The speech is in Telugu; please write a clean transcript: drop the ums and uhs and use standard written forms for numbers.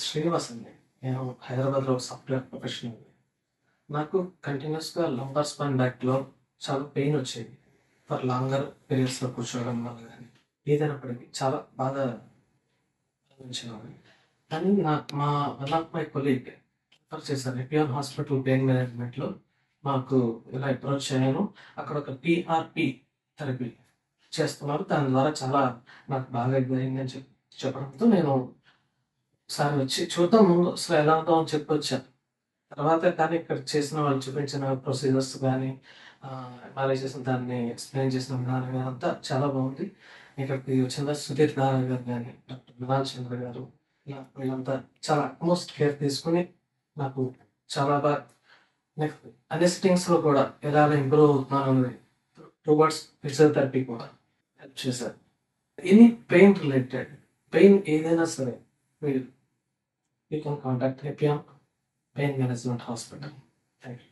శ్రీనివాస్ అండి. నేను హైదరాబాద్‌లో సాఫ్ట్‌వేర్ ప్రొఫెషనల్. నాకు కంటిన్యూయస్‌గా లంబార్ స్పైన్ బ్యాక్‌లో చాలా పెయిన్ వచ్చేది. ఫర్ లాంగర్ పీరియడ్స్‌లో కూర్చోవడం వల్ల గానీ, ఏదైనప్పటికీ చాలా బాధ అనిపించేవాడిని. కానీ మా one of my colleague refer చేశారు. ఎపియాన్ హాస్పిటల్ పెయిన్ మేనేజ్మెంట్‌లో మాకు ఇలా అప్రోచ్ అయ్యాను. అక్కడ ఒక పీఆర్‌పీ థెరపీ చేస్తున్నారు. దాని ద్వారా చాలా నాకు బాగా ఇదయిందని చెప్పడంతో నేను ఒకసారి వచ్చి చూద్దాం ముందు అసలు ఎలా ఉందో అని చెప్పొచ్చాను. తర్వాత కానీ ఇక్కడ చేసిన వాళ్ళు చూపించిన ప్రొసీజర్స్ గానీ, ఎంఆర్ఐ చేసిన దాన్ని ఎక్స్‌ప్లెయిన్ చేసిన విధానం గాని అంతా చాలా బాగుంది. ఇక్కడికి వచ్చిన సుధీర్ నారాయణ గారు గాని, డాక్టర్ మృణాల్ చంద్ర గారు ఇలా వీళ్ళంతా చాలా అట్‌మోస్ట్ కేర్ తీసుకొని నాకు చాలా నెక్స్ట్ అన్ని సిట్టింగ్స్‌లో కూడా ఎలా ఇంప్రూవ్ అవుతున్నానన్నది టువర్డ్స్ ఫిజియోథెరపీ కూడా హెల్ప్ చేశారు. ఎనీ పెయిన్ రిలేటెడ్ పెయిన్ ఏదైనా సరే మీరు you can contact Epione pain management hospital. Thank you.